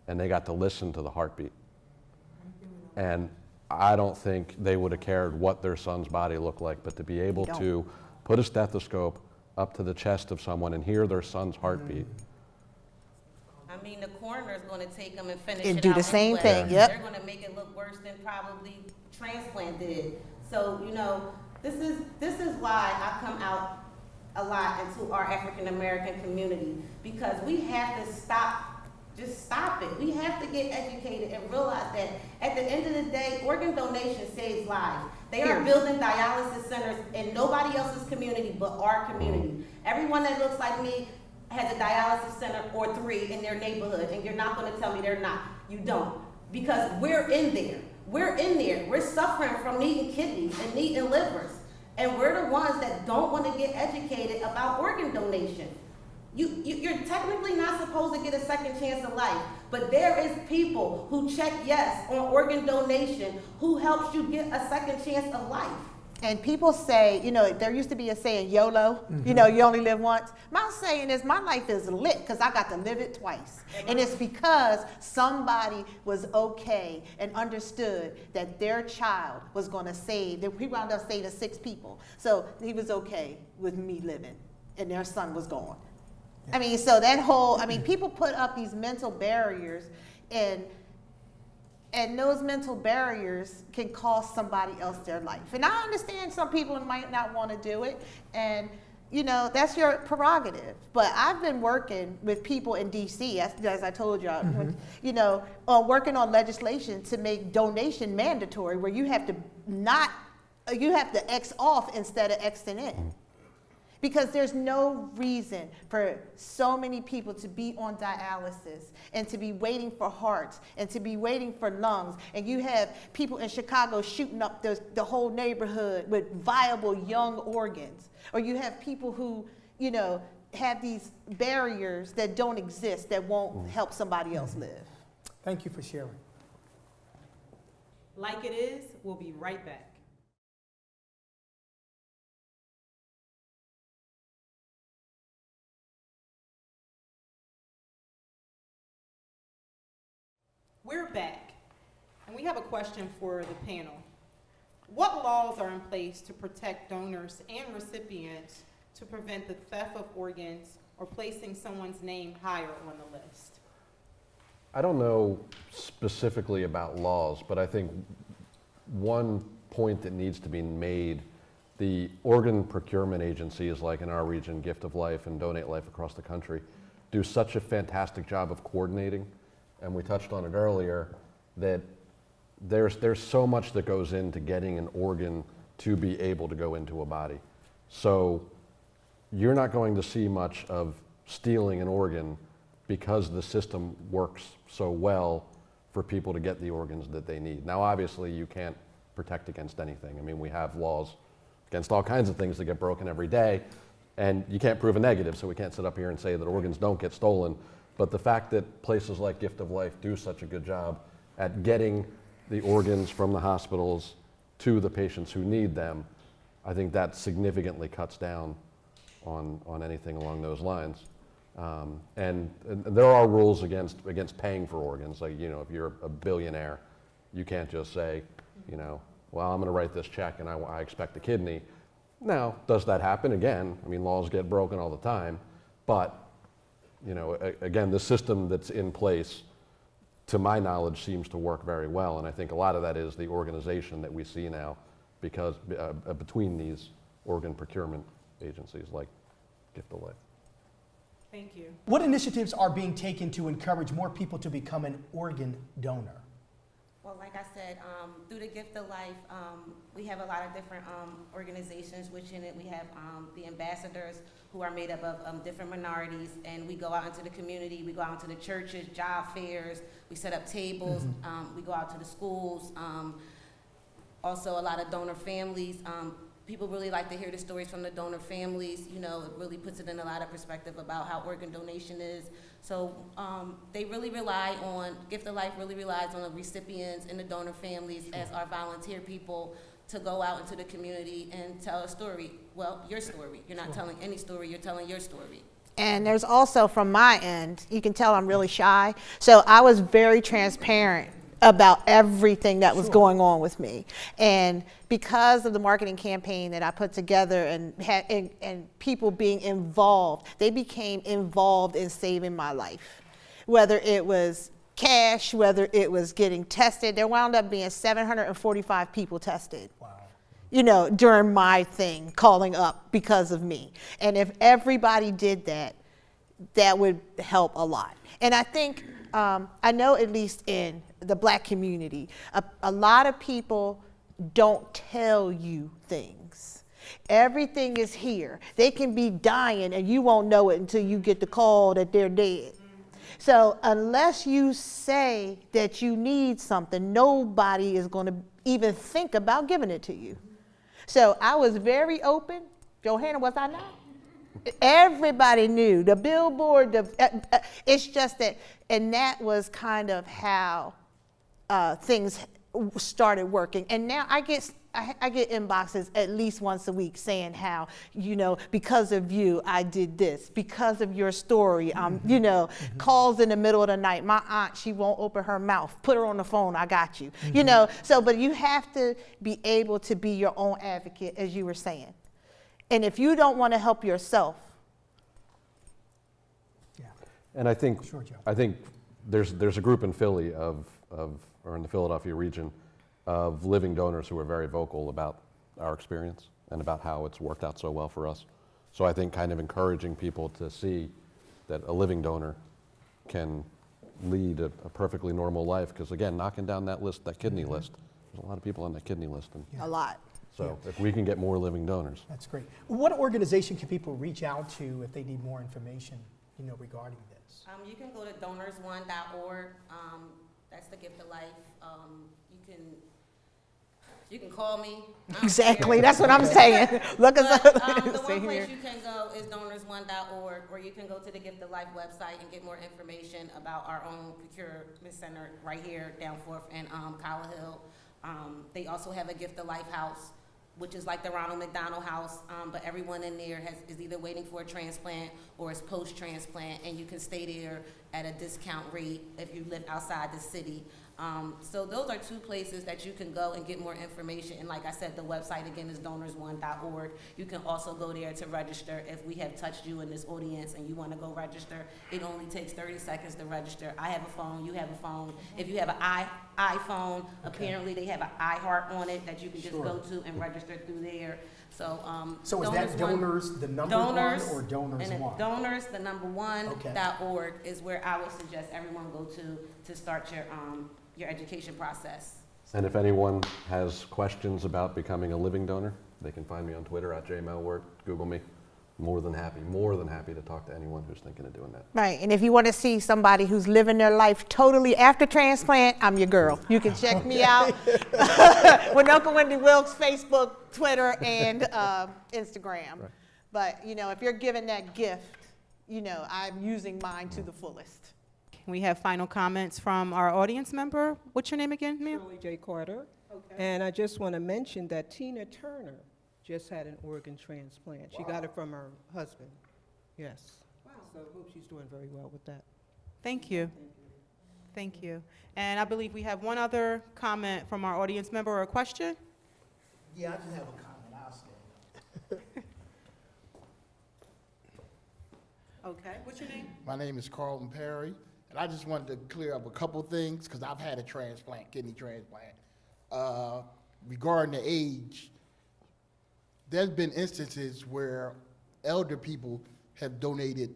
and they got to listen to the heartbeat. And I don't think they would have cared what their son's body looked like, but to be able to put a stethoscope up to the chest of someone and hear their son's heartbeat. I mean, the coroner's going to take them and finish And it do out the same anyway. thing, yep. They're going to make it look worse than probably transplant did. So, you know, this is why I come out a lot into our African American community, because we have to just stop it. We have to get educated and realize that at the end of the day, organ donation saves lives. They are building dialysis centers in nobody else's community but our community. Everyone that looks like me has a dialysis center or 3 in their neighborhood, and you're not going to tell me they're not. You don't. Because we're in there. We're in there. We're suffering from needing kidneys and needing livers. And we're the ones that don't want to get educated about organ donation. You're technically not supposed to get a second chance of life, but there is people who check yes on organ donation who helps you get a second chance of life. And people say, you know, there used to be a saying, YOLO, you know, you only live once. My saying is, my life is lit because I got to live it twice. And it's because somebody was okay and understood that their child was going to save, he wound up saving 6 people. So he was okay with me living, and their son was gone. I mean, so that whole, I mean, people put up these mental barriers, and those mental barriers can cost somebody else their life. And I understand some people might not want to do it, and you know, that's your prerogative. But I've been working with people in DC, as I told y'all, you know, working on legislation to make donation mandatory, where you have to X off instead of Xing in. Because there's no reason for so many people to be on dialysis and to be waiting for hearts and to be waiting for lungs. And you have people in Chicago shooting up the whole neighborhood with viable young organs. Or you have people who, you know, have these barriers that don't exist that won't help somebody else live. Thank you for sharing. Like It Is, we'll be right back. We're back, and we have a question for the panel. What laws are in place to protect donors and recipients to prevent the theft of organs or placing someone's name higher on the list? I don't know specifically about laws, but I think one point that needs to be made, the organ procurement agencies like in our region, Gift of Life and Donate Life across the country, do such a fantastic job of coordinating. And we touched on it earlier, that there's so much that goes into getting an organ to be able to go into a body. So you're not going to see much of stealing an organ because the system works so well for people to get the organs that they need. Now, obviously, you can't protect against anything. I mean, we have laws against all kinds of things that get broken every day, and you can't prove a negative, so we can't sit up here and say that organs don't get stolen. But the fact that places like Gift of Life do such a good job at getting the organs from the hospitals to the patients who need them, I think that significantly cuts down on anything along those lines. And there are rules against paying for organs. Like, you know, if you're a billionaire, you can't just say, you know, well, I'm going to write this check and I expect a kidney. Now, does that happen? Again, I mean, laws get broken all the time, but you know, again, the system that's in place, to my knowledge, seems to work very well. And I think a lot of that is the organization that we see now because between these organ procurement agencies like Gift of Life. Thank you. What initiatives are being taken to encourage more people to become an organ donor? Well, like I said, through the Gift of Life, we have a lot of different organizations, which in it we have the ambassadors who are made up of different minorities, and we go out into the community, we go out into the churches, job fairs, we set up tables, we go out to the schools, also a lot of donor families. People really like to hear the stories from the donor families. You know, it really puts it in a lot of perspective about how organ donation is. So they really rely on, Gift of Life really relies on the recipients and the donor families as our volunteer people to go out into the community and tell a story. Well, your story. You're not telling any story, you're telling your story. And there's also, from my end, you can tell I'm really shy. So I was very transparent about everything that was going on with me. And because of the marketing campaign that I put together and people being involved, they became involved in saving my life. Whether it was cash, whether it was getting tested, there wound up being 745 people tested. Wow. You know, during my thing, calling up because of me. And if everybody did that, that would help a lot. And I think, I know at least in the Black community, a lot of people don't tell you things. Everything is here. They can be dying and you won't know it until you get the call that they're dead. So unless you say that you need something, nobody is going to even think about giving it to you. So I was very open. Johanna, was I not? Everybody knew. The billboard, it's just that, and that was kind of how things started working. And now I get inboxes at least once a week saying how, you know, because of you, I did this. Because of your story, you know, calls in the middle of the night. My aunt, she won't open her mouth. Put her on the phone, I got you. You know, so, but you have to be able to be your own advocate, as you were saying. And if you don't want to help yourself. And I think there's a group in Philly or in the Philadelphia region of living donors who are very vocal about our experience and about how it's worked out so well for us. So I think kind of encouraging people to see that a living donor can lead a perfectly normal life, because again, knocking down that list, that kidney list, there's a lot of people on that kidney list. And a lot. So if we can get more living donors. That's great. What organization can people reach out to if they need more information, you know, regarding this? You can go to donors1.org. That's the Gift of Life. You can call me. Exactly, that's what I'm saying. Look us up. The one place you can go is donors1.org, or you can go to the Gift of Life website and get more information about our own procurement center right here down forth in Cowell Hill. They also have a Gift of Life house, which is like the Ronald McDonald House, but everyone in there is either waiting for a transplant or is post-transplant, and you can stay there at a discount rate if you live outside the city. So those are two places that you can go and get more information. And like I said, the website again is donors1.org. You can also go there to register if we have touched you in this audience and you want to go register. It only takes 30 seconds to register. I have a phone, you have a phone. If you have an iPhone, apparently they have an iHeart on it that you can just go to and register through there. So, so is that donors, the number donors, one, or donors and one? Donors, the number one.org is where I would suggest everyone go to start your education process. And if anyone has questions about becoming a living donor, they can find me on Twitter at @jmelwert. Google me. More than happy to talk to anyone who's thinking of doing that. Right, and if you want to see somebody who's living their life totally after transplant, I'm your girl. You can check me out. Winoka Wendy Wilkes, Facebook, Twitter, and Instagram. Right. But, you know, if you're given that gift, you know, I'm using mine to the fullest. We have final comments from our audience member. What's your name again, ma'am? Shirley J. Carter. Okay. And I just want to mention that Tina Turner just had an organ transplant. She got it from her husband. Yes. Wow. So I hope she's doing very well with that. Thank you. Thank you. And I believe we have one other comment from our audience member or a question. Yeah, I just have a comment. I'll stay. Okay. What's your name? My name is Carlton Perry, and I just wanted to clear up a couple things because I've had a transplant, kidney transplant. Regarding the age, there's been instances where elder people have donated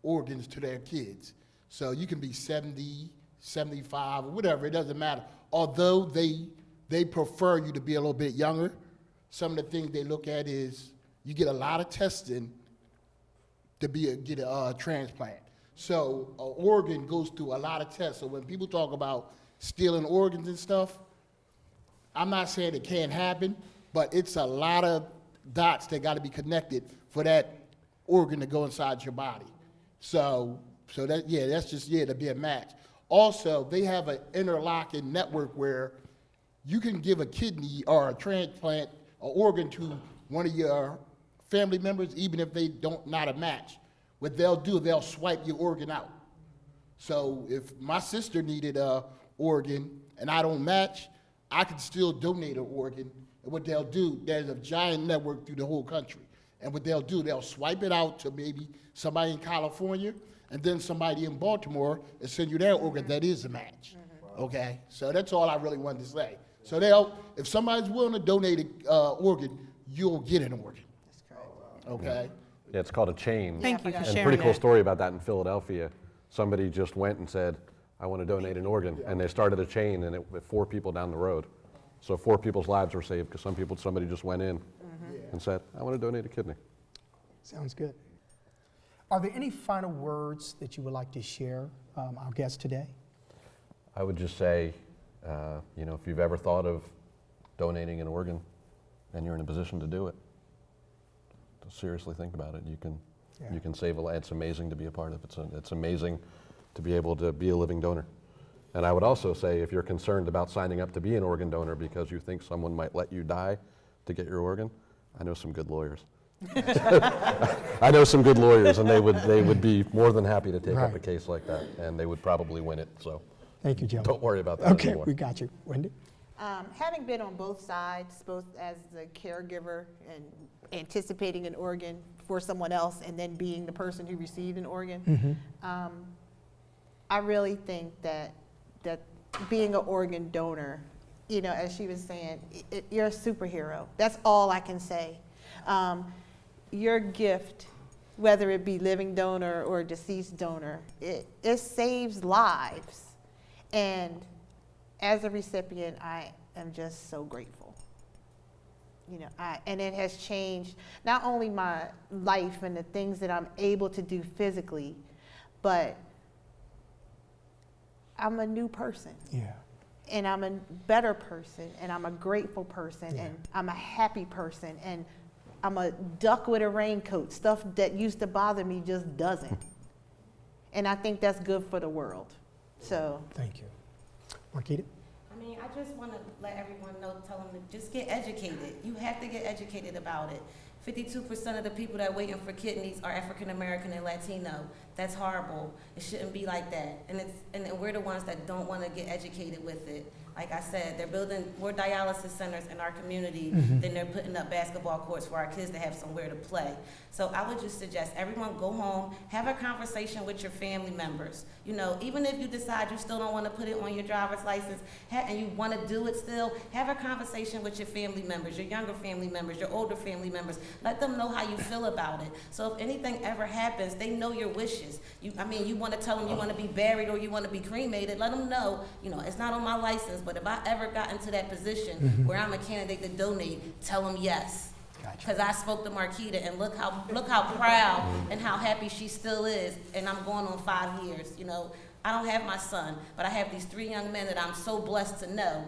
organs to their kids. So you can be 70, 75, or whatever, it doesn't matter. Although they prefer you to be a little bit younger, some of the things they look at is you get a lot of testing to get a transplant. So an organ goes through a lot of tests. So when people talk about stealing organs and stuff, I'm not saying it can't happen, but it's a lot of dots that got to be connected for that organ to go inside your body. So that, yeah, that's just, yeah, to be a match. Also, they have an interlocking network where you can give a kidney or a transplant, an organ to one of your family members, even if they don't not a match. What they'll do, they'll swipe your organ out. So if my sister needed an organ and I don't match, I can still donate an organ. And what they'll do, there's a giant network through the whole country. And what they'll do, they'll swipe it out to maybe somebody in California, and then somebody in Baltimore and send you their organ that is a match. Okay? So that's all I really wanted to say. So if somebody's willing to donate an organ, you'll get an organ. That's correct. Okay? Yeah, it's called a chain. Thank you for sharing And pretty cool that. story about that in Philadelphia. Somebody just went and said, I want to donate an organ. And they started a chain, and it with 4 people down the road. So 4 people's lives were saved because somebody just went in and said, I want to donate a kidney. Sounds good. Are there any final words that you would like to share, our guest today? I would just say, you know, if you've ever thought of donating an organ and you're in a position to do it, to seriously think about it. You can save a lot. It's amazing to be a part of. It's amazing to be able to be a living donor. And I would also say, if you're concerned about signing up to be an organ donor because you think someone might let you die to get your organ, I know some good lawyers. I know some good lawyers, and they would be more than happy to take up a case like that, and they would probably win it. So thank you, Joe. Don't worry about that Okay, anymore. we got you. Wendy? Having been on both sides, both as the caregiver and anticipating an organ for someone else and then being the person who received an organ, I really think that being an organ donor, you know, as she was saying, you're a superhero. That's all I can say. Your gift, whether it be living donor or deceased donor, it saves lives. And as a recipient, I am just so grateful. You know, and it has changed not only my life and the things that I'm able to do physically, but I'm a new person. Yeah. And I'm a better person, and I'm a grateful person, and I'm a happy person, and I'm a duck with a raincoat. Stuff that used to bother me just doesn't. And I think that's good for the world. So. Thank you. Markita? I mean, mean, I just want to let everyone know, tell them to just get educated. You have to get educated about it. 52% of the people that are waiting for kidneys are African American and Latino. That's horrible. It shouldn't be like that. And we're the ones that don't want to get educated with it. Like I said, they're building more dialysis centers in our community than they're putting up basketball courts for our kids to have somewhere to play. So I would just suggest everyone go home, have a conversation with your family members. You know, even if you decide you still don't want to put it on your driver's license and you want to do it still, have a conversation with your family members, your younger family members, your older family members. Let them know how you feel about it. So if anything ever happens, they know your wishes. You want to tell them you want to be buried or you want to be cremated, let them know, you know, it's not on my license, but if I ever got into that position where I'm a candidate to donate, tell them yes. Because I spoke to Markita and look how proud and how happy she still is, and I'm going on 5 years. You know, I don't have my son, but I have these 3 young men that I'm so blessed to know,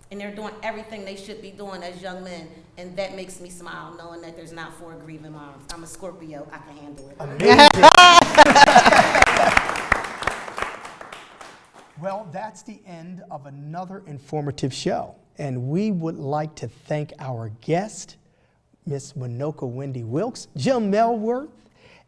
and they're doing everything they should be doing as young men, and that makes me smile, knowing that there's not 4 grieving moms. I'm a Scorpio, I can handle it. Well, that's the end of another informative show, and we would like to thank our guest, Miss Winoka Wendy Wilkes, Jim Melwert,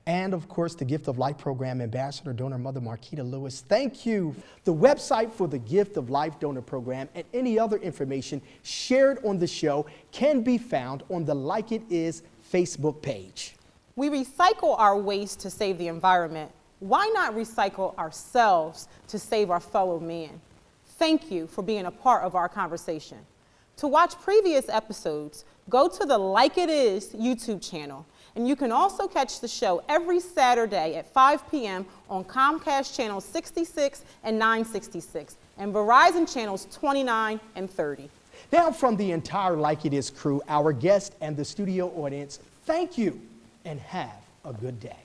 and of course the Gift of Life Program Ambassador Donor Mother Markita Lewis. Thank you. The website for the Gift of Life Donor Program and any other information shared on the show can be found on the Like It Is Facebook page. We recycle our waste to save the environment. Why not recycle ourselves to save our fellow man? Thank you for being a part of our conversation. To watch previous episodes, go to the Like It Is YouTube channel, and you can also catch the show every Saturday at 5 p.m. on Comcast channels 66 and 966, and Verizon channels 29 and 30. Now, from the entire Like It Is crew, our guest, and the studio audience, thank you, and have a good day.